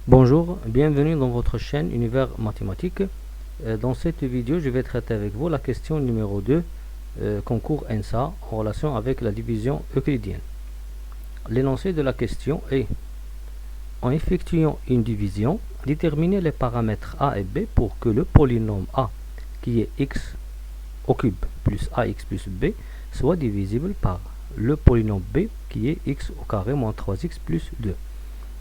Bonjour, bienvenue dans votre chaîne Univers Mathématique. Dans cette vidéo, je vais traiter avec vous la question numéro 2, concours ENSA, en relation avec la division euclidienne. L'énoncé de la question est: en effectuant une division, déterminez les paramètres a et b pour que le polynôme a, qui est x au cube plus ax plus b, soit divisible par le polynôme b, qui est x au carré moins 3x plus 2.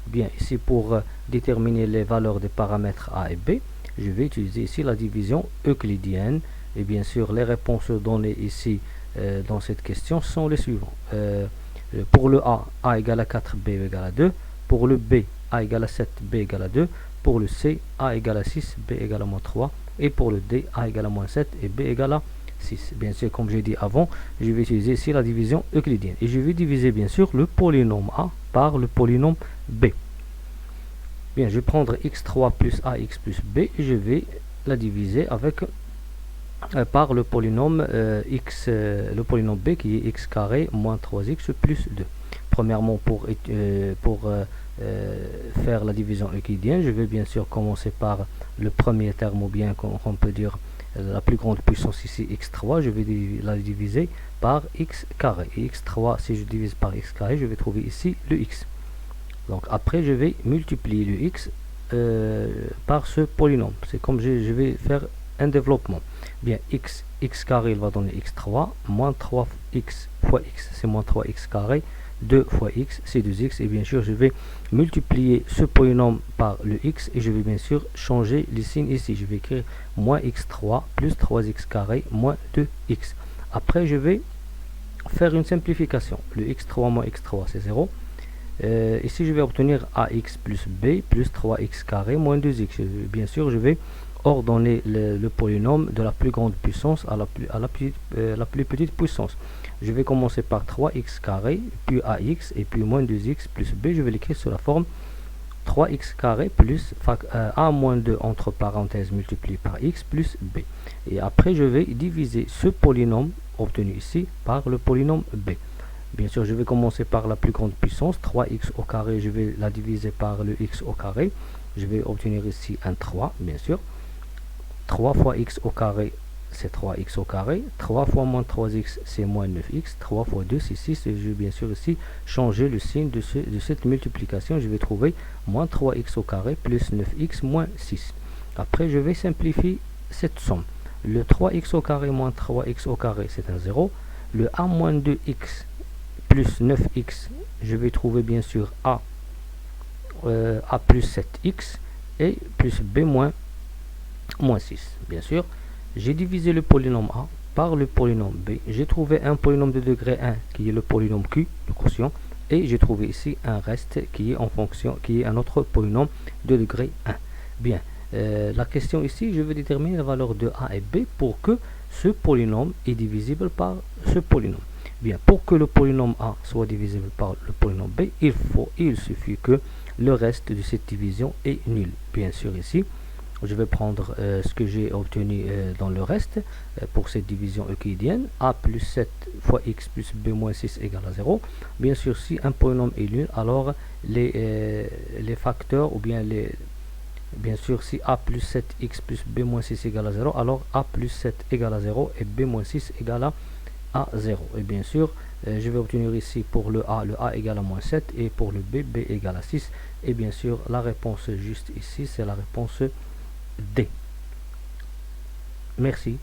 Bien, ici pour déterminer les valeurs des paramètres a et b, je vais utiliser ici la division euclidienne. Et bien sûr, les réponses données ici dans cette question sont les suivantes. Pour le a égale à 4, b égale à 2. Pour le b, a égale à 7, b égale à 2. Pour le c, a égale à 6, b égale à moins 3. Et pour le d, a égale à moins 7 et b égale à 6. Bien sûr, comme j'ai dit avant, je vais utiliser ici la division euclidienne. Et je vais diviser bien sûr le polynôme a par le polynôme b. Bien, je vais prendre x3 plus ax plus b et je vais la diviser avec par le polynôme le polynôme b qui est x carré moins 3x plus 2. Premièrement, pour faire la division euclidienne, je vais bien sûr commencer par le premier terme, ou bien on peut dire la plus grande puissance ici, x3, je vais la diviser par x carré. Et x3, si je divise par x carré, je vais trouver ici le x. Donc après, je vais multiplier le x par ce polynôme. C'est comme je vais faire un développement. Bien, x carré, il va donner x3, moins 3x fois x, c'est moins 3x carré, 2 fois x, c'est 2x. Et bien sûr, je vais multiplier ce polynôme par le x et je vais bien sûr changer les signes ici. Je vais écrire moins x3 plus 3x carré moins 2x. Après, je vais faire une simplification. Le x3 moins x3, c'est 0. Ici, je vais obtenir ax plus b plus 3x carré moins 2x. Bien sûr, je vais ordonner le polynôme de la plus grande puissance à la plus petite puissance. Je vais commencer par 3x carré, puis ax, et puis moins 2x plus b. Je vais l'écrire sous la forme 3x carré plus a moins 2 entre parenthèses multiplié par x plus b. Et après, je vais diviser ce polynôme obtenu ici par le polynôme b. Bien sûr, je vais commencer par la plus grande puissance, 3x au carré, je vais la diviser par le x au carré. Je vais obtenir ici un 3, bien sûr. 3 fois x au carré, c'est 3x au carré. 3 fois moins 3x, c'est moins 9x. 3 fois 2, c'est 6. Et je vais bien sûr ici changer le signe de cette multiplication. Je vais trouver moins 3x au carré plus 9x moins 6. Après, je vais simplifier cette somme. Le 3x au carré moins 3x au carré, c'est un 0. Le a moins 2x plus 9x, je vais trouver bien sûr a plus 7x et plus b moins 6. Bien sûr, j'ai divisé le polynôme a par le polynôme b. J'ai trouvé un polynôme de degré 1 qui est le polynôme q, le quotient, et j'ai trouvé ici un reste qui est en fonction, qui est un autre polynôme de degré 1. Bien, la question ici, je vais déterminer la valeur de a et b pour que ce polynôme est divisible par ce polynôme. Bien, pour que le polynôme a soit divisible par le polynôme b, il suffit que le reste de cette division est nul. Bien sûr, ici, je vais prendre ce que j'ai obtenu dans le reste pour cette division euclidienne. A plus 7 fois x plus b moins 6 égale à 0. Bien sûr, si un polynôme est nul, alors les facteurs, ou bien bien sûr, si a plus 7x plus b moins 6 égale à 0, alors a plus 7 égale à 0 et b moins 6 égale à 0. Et bien sûr, je vais obtenir ici pour le a égale à moins 7 et pour le b égale à 6. Et bien sûr, la réponse juste ici, c'est la réponse D. Merci.